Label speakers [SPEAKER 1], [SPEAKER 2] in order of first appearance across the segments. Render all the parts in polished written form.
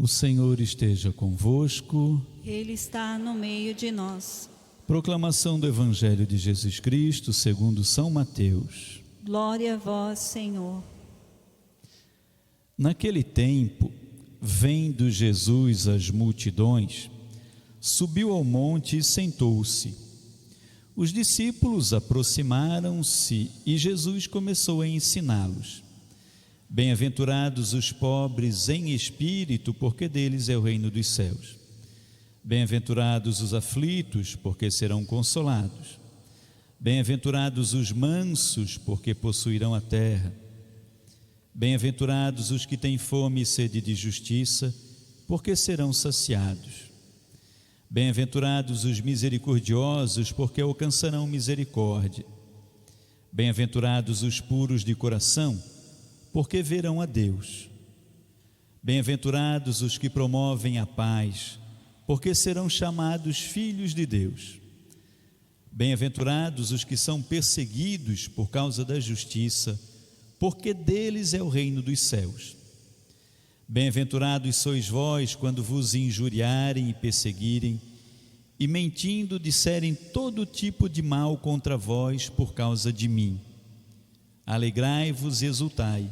[SPEAKER 1] O Senhor esteja convosco.
[SPEAKER 2] Ele está no meio de nós.
[SPEAKER 1] Proclamação do Evangelho de Jesus Cristo segundo São Mateus.
[SPEAKER 2] Glória a vós, Senhor.
[SPEAKER 1] Naquele tempo, vendo Jesus as multidões, subiu ao monte e sentou-se. Os discípulos aproximaram-se e Jesus começou a ensiná-los. Bem-aventurados os pobres em espírito, porque deles é o reino dos céus. Bem-aventurados os aflitos, porque serão consolados. Bem-aventurados os mansos, porque possuirão a terra. Bem-aventurados os que têm fome e sede de justiça, porque serão saciados. Bem-aventurados os misericordiosos, porque alcançarão misericórdia. Bem-aventurados os puros de coração, porque verão a Deus. Bem-aventurados os que promovem a paz, porque serão chamados filhos de Deus. Bem-aventurados os que são perseguidos por causa da justiça, porque deles é o reino dos céus. Bem-aventurados sois vós quando vos injuriarem e perseguirem, e mentindo disserem todo tipo de mal contra vós por causa de mim. Alegrai-vos e exultai,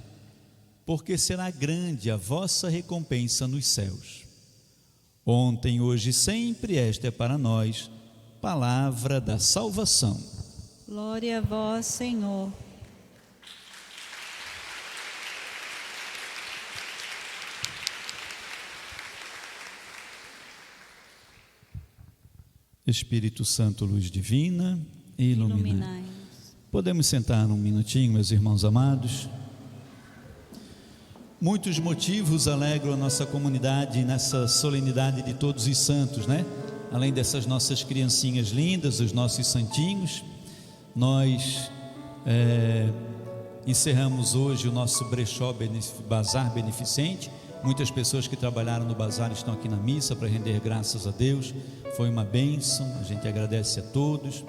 [SPEAKER 1] porque será grande a vossa recompensa nos céus. Ontem, hoje e sempre, esta é para nós palavra da salvação.
[SPEAKER 2] Glória a vós, Senhor.
[SPEAKER 1] Espírito Santo, luz divina, iluminai.
[SPEAKER 2] Iluminai-nos.
[SPEAKER 1] Podemos sentar um minutinho, meus irmãos amados. Muitos motivos alegram a nossa comunidade nessa solenidade de Todos os Santos, né? Além dessas nossas criancinhas lindas, os nossos santinhos, nós encerramos hoje o nosso brechó bazar beneficente. Muitas pessoas que trabalharam no bazar estão aqui na missa para render graças a Deus. Foi uma bênção, a gente agradece a todos.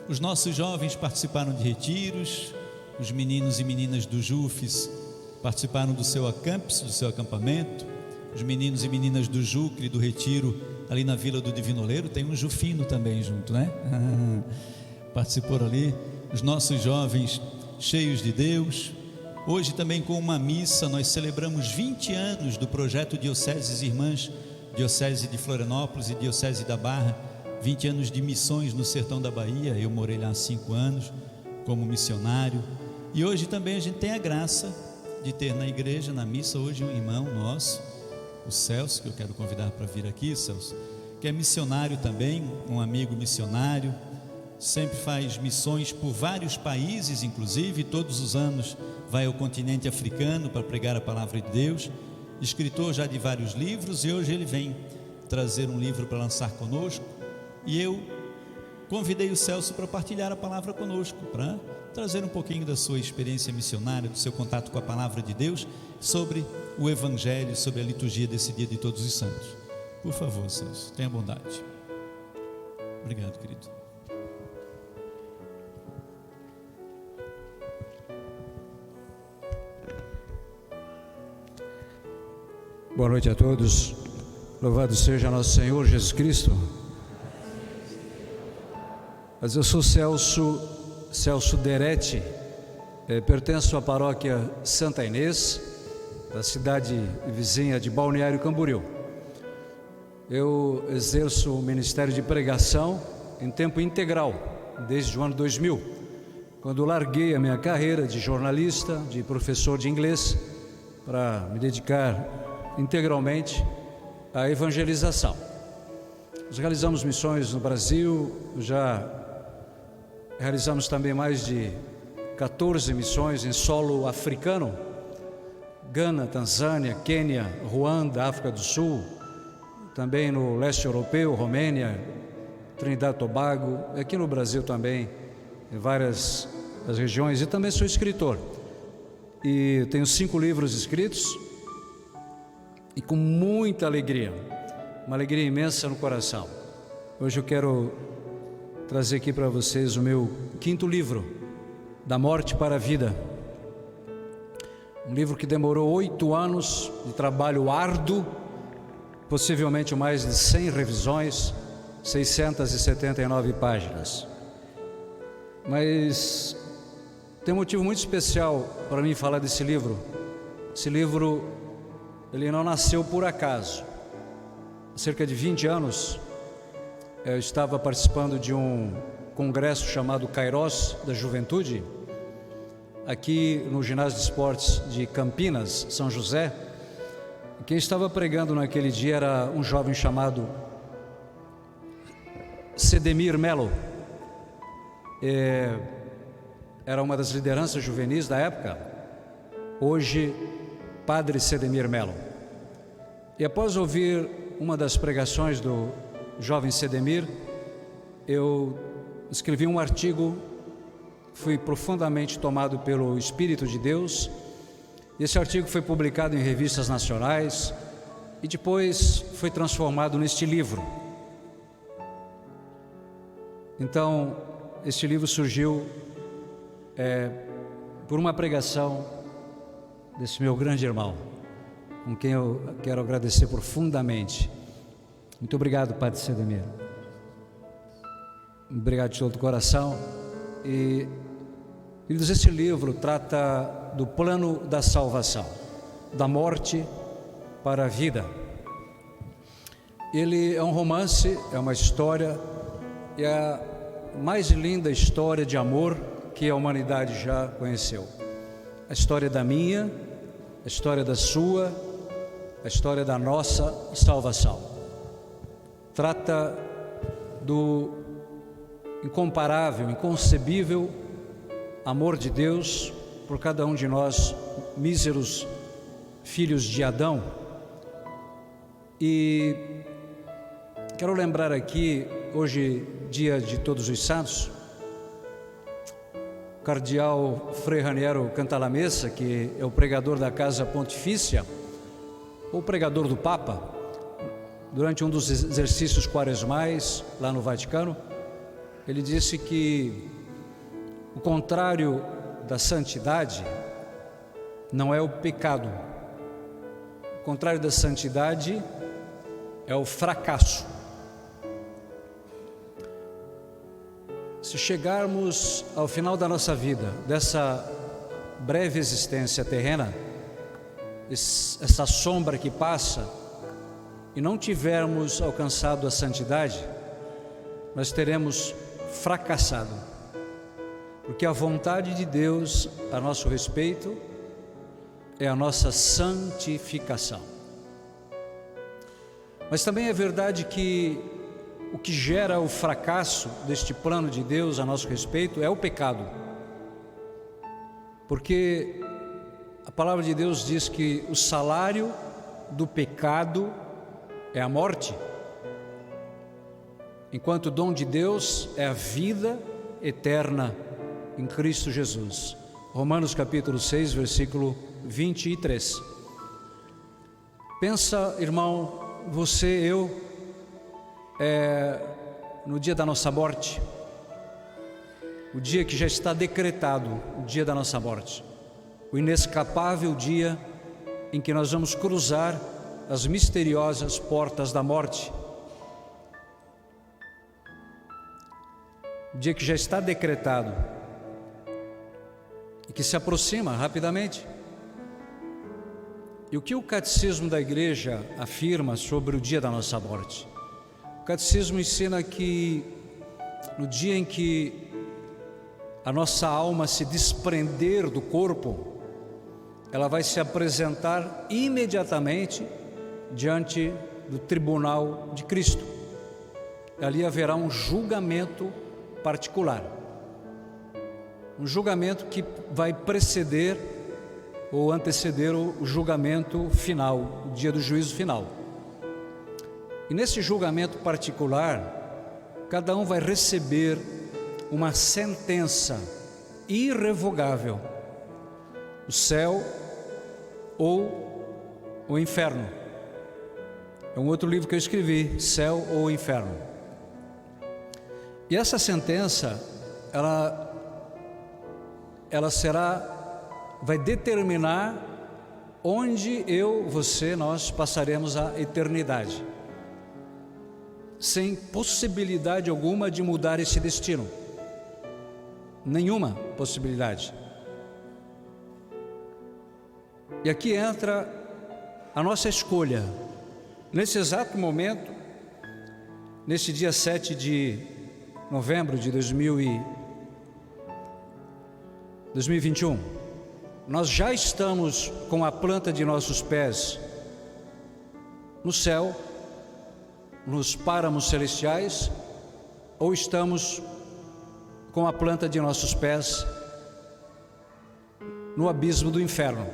[SPEAKER 1] Os nossos jovens participaram de retiros, os meninos e meninas do JUFES participaram do seu acampus, do seu acampamento. Os meninos e meninas do JUCRE, do retiro ali na Vila do Divino Oleiro, tem um jufino também junto, né? Participou ali. Os nossos jovens cheios de Deus. Hoje também com uma missa nós celebramos 20 anos do projeto Dioceses Irmãs, Diocese de Florianópolis e Diocese da Barra, 20 anos de missões no sertão da Bahia. Eu morei lá há 5 anos como missionário, e hoje também a gente tem a graça de ter na igreja, na missa, hoje um irmão nosso, o Celso, que eu quero convidar para vir aqui, Celso, que é missionário também, um amigo missionário, sempre faz missões por vários países, inclusive todos os anos vai ao continente africano para pregar a palavra de Deus, escritor já de vários livros, e hoje ele vem trazer um livro para lançar conosco, e eu convidei o Celso para partilhar a palavra conosco, para trazer um pouquinho da sua experiência missionária, do seu contato com a palavra de Deus, sobre o Evangelho, sobre a liturgia desse dia de Todos os Santos. Por favor, Celso, tenha bondade. Obrigado, querido.
[SPEAKER 3] Boa noite a todos. Louvado seja nosso Senhor Jesus Cristo. Mas eu sou Celso Deretti, pertenço à paróquia Santa Inês, da cidade vizinha de Balneário Camboriú. Eu exerço o ministério de pregação em tempo integral, desde o ano 2000, quando larguei a minha carreira de jornalista, de professor de inglês, para me dedicar integralmente à evangelização. Nós realizamos missões no Brasil, já realizamos também mais de 14 missões em solo africano, Gana, Tanzânia, Quênia, Ruanda, África do Sul, também no leste europeu, Romênia, Trinidad e Tobago, aqui no Brasil também, em várias das regiões, e também sou escritor, e tenho 5 livros escritos, e com muita alegria, uma alegria imensa no coração. Hoje eu quero trazer aqui para vocês o meu 5º livro, Da Morte para a Vida. Um livro que demorou 8 anos de trabalho árduo possivelmente mais de 100 revisões, 679 páginas. Mas tem um motivo muito especial para mim falar desse livro. Esse livro, ele não nasceu por acaso. Há cerca de 20 anos, eu estava participando de um congresso chamado Kairos da Juventude, aqui no ginásio de esportes de Campinas, São José. Quem estava pregando naquele dia era um jovem chamado Sedemir Melo. Era uma das lideranças juvenis da época, hoje Padre Sedemir Melo. E após ouvir uma das pregações do jovem Sedemir, eu escrevi um artigo, fui profundamente tomado pelo Espírito de Deus. Esse artigo foi publicado em revistas nacionais e depois foi transformado neste livro. Então, este livro surgiu por uma pregação desse meu grande irmão, com quem eu quero agradecer profundamente. Muito obrigado, Padre Sedemir. Obrigado de todo o coração. E, queridos, esse livro trata do plano da salvação, da morte para a vida. Ele é um romance, é uma história, é a mais linda história de amor que a humanidade já conheceu. A história da minha, a história da sua, a história da nossa salvação. Trata do incomparável, inconcebível amor de Deus por cada um de nós, míseros filhos de Adão. E quero lembrar aqui, hoje, dia de Todos os Santos, o cardeal Frei Raniero Cantalamessa, que é o pregador da Casa Pontifícia, ou pregador do Papa, durante um dos exercícios quaresmais lá no Vaticano, ele disse que o contrário da santidade não é o pecado. O contrário da santidade é o fracasso. Se chegarmos ao final da nossa vida, dessa breve existência terrena, essa sombra que passa, e não tivermos alcançado a santidade, nós teremos fracassado, porque a vontade de Deus a nosso respeito é a nossa santificação. Mas também é verdade que o que gera o fracasso deste plano de Deus a nosso respeito é o pecado, porque a palavra de Deus diz que o salário do pecado é a morte, enquanto o dom de Deus é a vida eterna em Cristo Jesus. Romanos capítulo 6, versículo 23. Pensa, irmão, você, eu, no dia da nossa morte, o dia que já está decretado, o dia da nossa morte, o inescapável dia em que nós vamos cruzar as misteriosas portas da morte. O dia que já está decretado e que se aproxima rapidamente. E o que o Catecismo da Igreja afirma sobre o dia da nossa morte? O Catecismo ensina que no dia em que a nossa alma se desprender do corpo, ela vai se apresentar imediatamente diante do tribunal de Cristo. Ali haverá um julgamento particular, um julgamento que vai preceder ou anteceder o julgamento final, o dia do juízo final. E nesse julgamento particular, cada um vai receber uma sentença irrevogável: o céu ou o inferno. É um outro livro que eu escrevi, Céu ou Inferno. E essa sentença, ela vai determinar onde nós passaremos a eternidade, sem possibilidade alguma de mudar esse destino, nenhuma possibilidade. E aqui entra a nossa escolha, nesse exato momento, nesse dia 7 de novembro de 2021, nós já estamos com a planta de nossos pés no céu, nos páramos celestiais, ou estamos com a planta de nossos pés no abismo do inferno.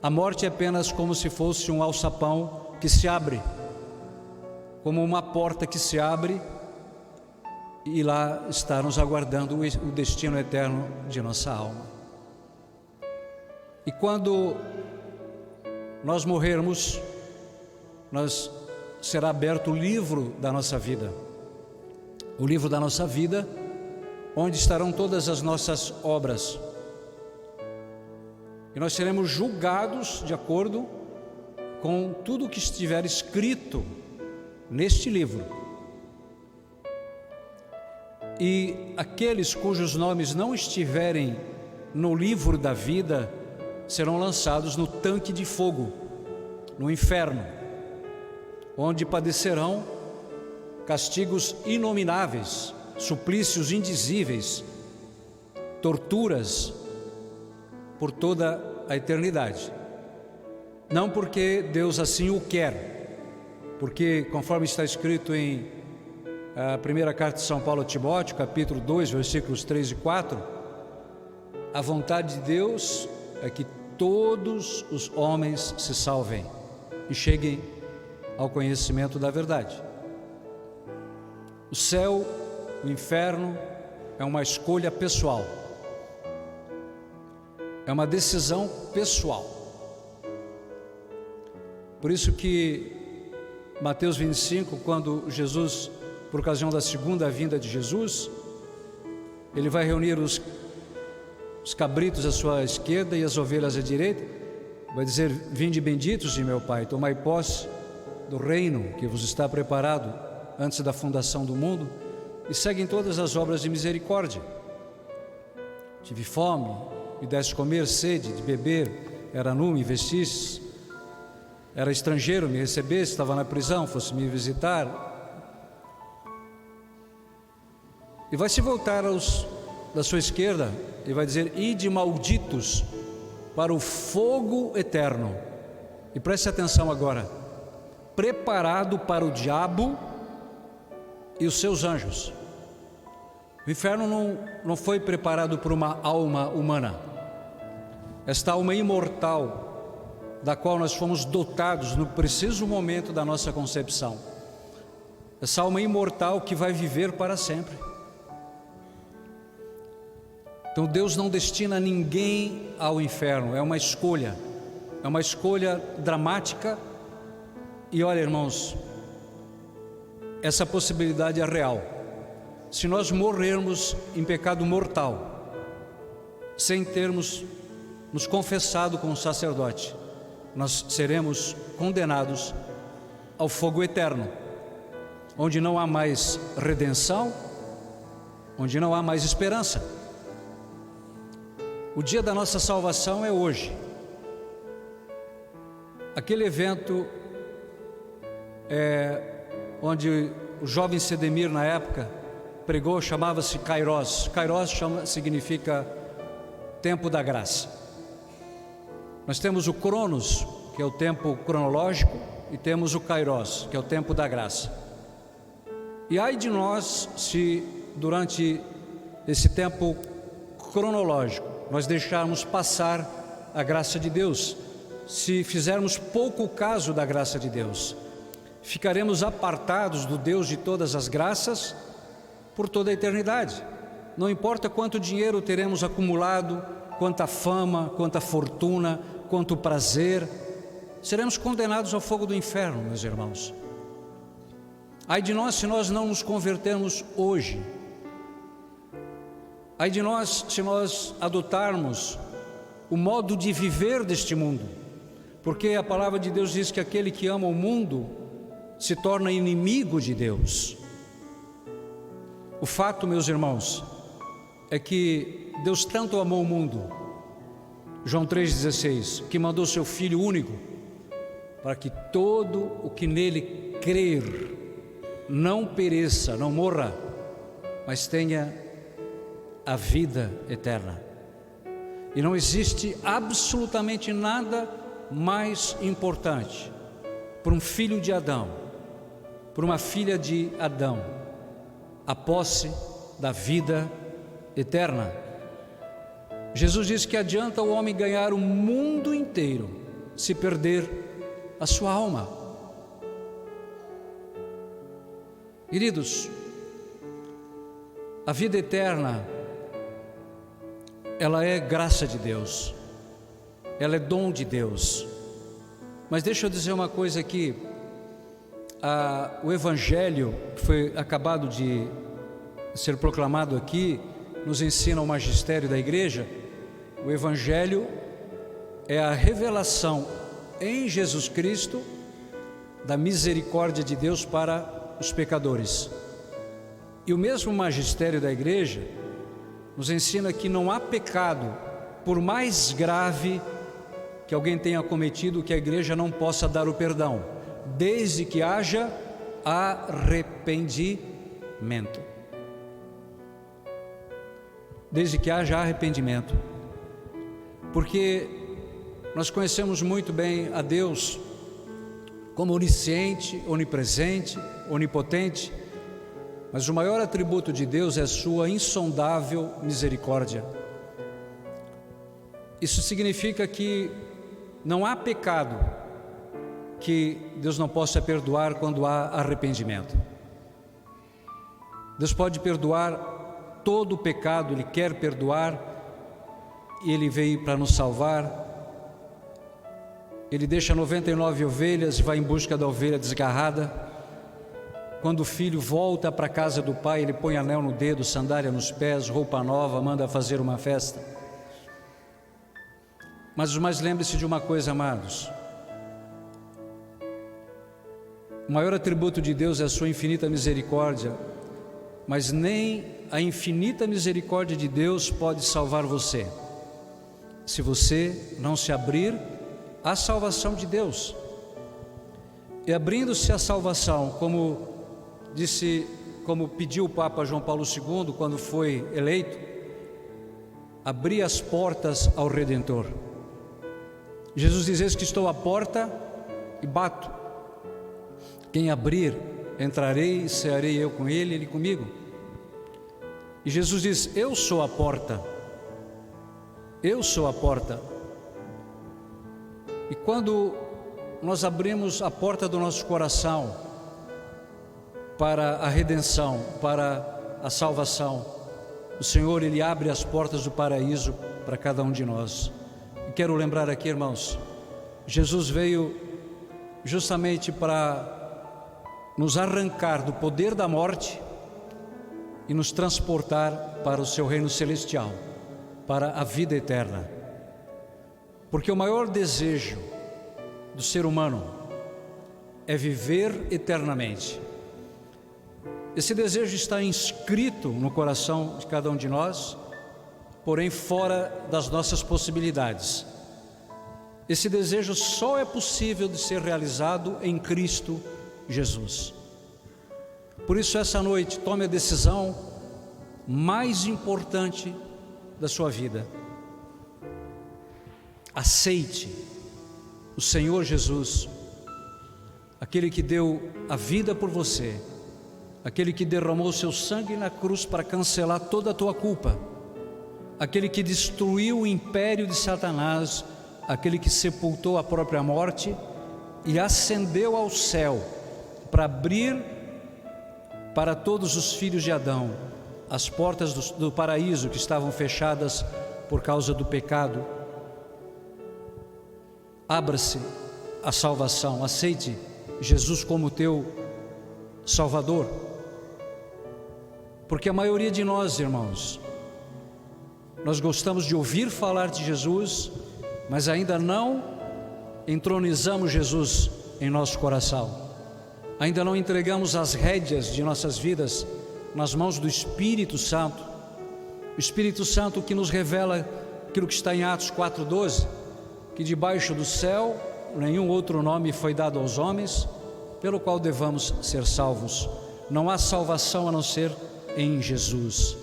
[SPEAKER 3] A morte é apenas como se fosse um alçapão que se abre, como uma porta que se abre, e lá está nos aguardando o destino eterno de nossa alma. E quando nós morrermos, será aberto o livro da nossa vida, o livro da nossa vida, onde estarão todas as nossas obras, e nós seremos julgados de acordo com tudo o que estiver escrito neste livro. E aqueles cujos nomes não estiverem no livro da vida serão lançados no tanque de fogo, no inferno, onde padecerão castigos inomináveis, suplícios indizíveis, torturas por toda a eternidade. Não porque Deus assim o quer, porque conforme está escrito em a primeira carta de São Paulo a Timóteo, capítulo 2, versículos 3 e 4, a vontade de Deus é que todos os homens se salvem e cheguem ao conhecimento da verdade. O céu, o inferno é uma escolha pessoal, é uma decisão pessoal. Por isso que Mateus 25, quando Jesus, por ocasião da segunda vinda de Jesus, ele vai reunir os cabritos à sua esquerda e as ovelhas à direita, vai dizer: vinde benditos de meu Pai, tomai posse do reino que vos está preparado antes da fundação do mundo, e seguem todas as obras de misericórdia. Tive fome, me deste comer, sede de beber, era nu, me vestistes, era estrangeiro, me recebeste, estava na prisão, fosse me visitar. E vai se voltar da sua esquerda e vai dizer: ide malditos para o fogo eterno. E preste atenção agora: preparado para o diabo e os seus anjos. O inferno não foi preparado por uma alma humana. Esta alma imortal, da qual nós fomos dotados no preciso momento da nossa concepção, essa alma imortal que vai viver para sempre. Então Deus não destina ninguém ao inferno, é uma escolha dramática. E olha, irmãos, essa possibilidade é real. Se nós morrermos em pecado mortal, sem termos nos confessado com o sacerdote, nós seremos condenados ao fogo eterno, onde não há mais redenção, onde não há mais esperança. O dia da nossa salvação é hoje. Aquele evento onde o jovem Sedemir na época pregou, chamava-se Kairos. Kairos significa tempo da graça. Nós temos o Cronos, que é o tempo cronológico, e temos o Kairos, que é o tempo da graça. E ai de nós se durante esse tempo cronológico nós deixarmos passar a graça de Deus, se fizermos pouco caso da graça de Deus, ficaremos apartados do Deus de todas as graças por toda a eternidade. Não importa quanto dinheiro teremos acumulado, quanta fama, quanta fortuna, quanto prazer, seremos condenados ao fogo do inferno, meus irmãos. Ai de nós se nós não nos convertermos hoje. Ai de nós se nós adotarmos o modo de viver deste mundo, Porque a palavra de Deus diz que aquele que ama o mundo se torna inimigo de Deus. O fato, meus irmãos, é que Deus tanto amou o mundo, João 3,16, que mandou seu Filho único, para que todo o que nele crer não pereça, não morra, mas tenha a vida eterna. E não existe absolutamente nada mais importante para um filho de Adão, para uma filha de Adão, a posse da vida eterna. Jesus disse que adianta o homem ganhar o mundo inteiro se perder a sua alma. Queridos, a vida eterna, ela é graça de Deus, ela é dom de Deus. Mas deixa eu dizer uma coisa aqui. O Evangelho que foi acabado de ser proclamado aqui nos ensina o magistério da igreja. O Evangelho é a revelação em Jesus Cristo da misericórdia de Deus para os pecadores. E o mesmo magistério da igreja nos ensina que não há pecado, por mais grave que alguém tenha cometido, que a igreja não possa dar o perdão, desde que haja arrependimento. Desde que haja arrependimento. Porque nós conhecemos muito bem a Deus como onisciente, onipresente, onipotente, mas o maior atributo de Deus é a sua insondável misericórdia. Isso significa que não há pecado que Deus não possa perdoar quando há arrependimento. Deus pode perdoar todo o pecado, Ele quer perdoar, e Ele veio para nos salvar. Ele deixa 99 ovelhas e vai em busca da ovelha desgarrada. Quando o filho volta para a casa do pai, ele põe anel no dedo, sandália nos pés, roupa nova, manda fazer uma festa. Mas lembre-se de uma coisa, amados: o maior atributo de Deus é a sua infinita misericórdia, mas nem a infinita misericórdia de Deus pode salvar você, se você não se abrir à salvação de Deus. E abrindo-se à salvação, como pediu o Papa João Paulo II quando foi eleito, abrir as portas ao Redentor. Jesus diz: eis que estou à porta e bato. Quem abrir, entrarei e cearei eu com ele, ele comigo. E Jesus diz: eu sou a porta. Eu sou a porta. E quando nós abrimos a porta do nosso coração para a redenção, para a salvação, o Senhor, Ele abre as portas do paraíso para cada um de nós. E quero lembrar aqui, irmãos, Jesus veio justamente para nos arrancar do poder da morte e nos transportar para o seu reino celestial, para a vida eterna. Porque o maior desejo do ser humano é viver eternamente. Esse desejo está inscrito no coração de cada um de nós, porém fora das nossas possibilidades. Esse desejo só é possível de ser realizado em Cristo Jesus. Por isso, essa noite, tome a decisão mais importante da sua vida. Aceite o Senhor Jesus, aquele que deu a vida por você, aquele que derramou seu sangue na cruz para cancelar toda a tua culpa, aquele que destruiu o império de Satanás, aquele que sepultou a própria morte e ascendeu ao céu para abrir para todos os filhos de Adão as portas do paraíso que estavam fechadas por causa do pecado. Abra-se a salvação, aceite Jesus como teu Salvador. Porque a maioria de nós, irmãos, nós gostamos de ouvir falar de Jesus, mas ainda não entronizamos Jesus em nosso coração. Ainda não entregamos as rédeas de nossas vidas nas mãos do Espírito Santo. O Espírito Santo que nos revela aquilo que está em Atos 4:12, que debaixo do céu nenhum outro nome foi dado aos homens pelo qual devamos ser salvos. Não há salvação a não ser em Jesus.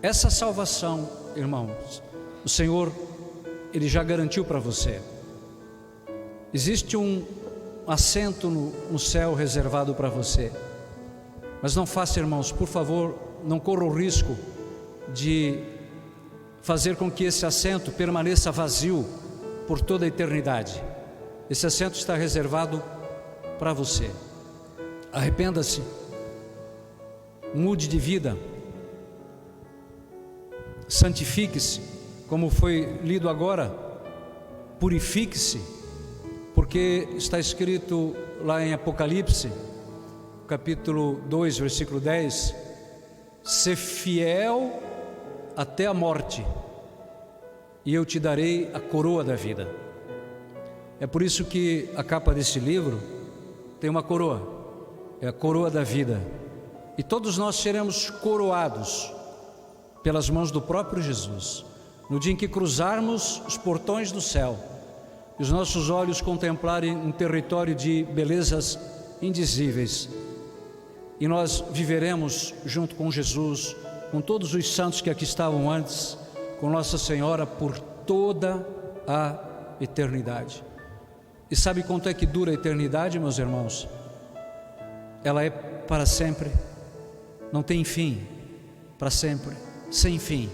[SPEAKER 3] Essa salvação, irmãos, o Senhor, Ele já garantiu para você. Existe um assento no céu reservado para você. Mas não faça, irmãos, por favor, não corra o risco de fazer com que esse assento permaneça vazio por toda a eternidade. Esse assento está reservado para você. Arrependa-se, mude de vida, santifique-se, como foi lido agora, purifique-se, porque está escrito lá em Apocalipse, capítulo 2, versículo 10, ser fiel até a morte, e eu te darei a coroa da vida. É por isso que a capa desse livro tem uma coroa, é a coroa da vida, e todos nós seremos coroados pelas mãos do próprio Jesus, no dia em que cruzarmos os portões do céu, e os nossos olhos contemplarem um território de belezas indizíveis, e nós viveremos junto com Jesus, com todos os santos que aqui estavam antes, com Nossa Senhora por toda a eternidade. E sabe quanto é que dura a eternidade, meus irmãos? Ela é para sempre, não tem fim, para sempre, sem fim,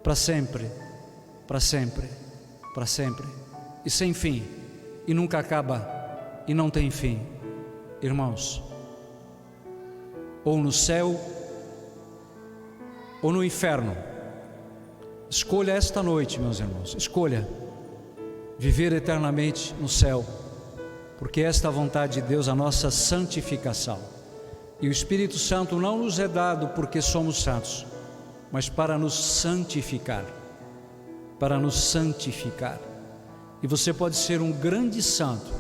[SPEAKER 3] para sempre, para sempre, para sempre, e sem fim, e nunca acaba, e não tem fim. Irmãos, ou no céu, ou no inferno. Escolha esta noite, meus irmãos, escolha viver eternamente no céu, porque esta é a vontade de Deus, a nossa santificação. E o Espírito Santo não nos é dado porque somos santos, mas para nos santificar, para nos santificar. E você pode ser um grande santo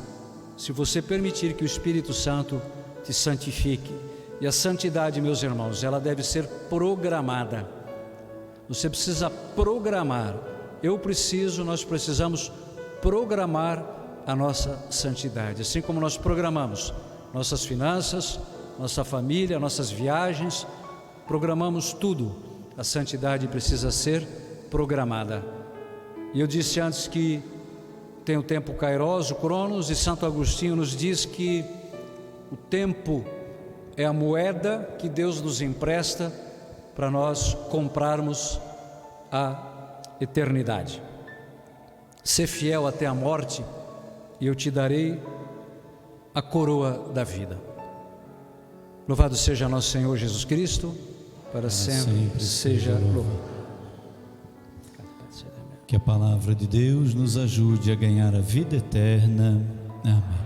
[SPEAKER 3] se você permitir que o Espírito Santo te santifique. E a santidade, meus irmãos, ela deve ser programada. Você precisa programar. Nós precisamos programar a nossa santidade, assim como nós programamos nossas finanças, nossa família, nossas viagens, programamos tudo. A santidade precisa ser programada. E eu disse antes que tem o tempo kairos, o cronos, e Santo Agostinho nos diz que o tempo é a moeda que Deus nos empresta para nós comprarmos a eternidade. Ser fiel até a morte, e eu te darei a coroa da vida. Louvado seja nosso Senhor Jesus Cristo, para sempre seja louvado.
[SPEAKER 1] Que a palavra de Deus nos ajude a ganhar a vida eterna. Amém.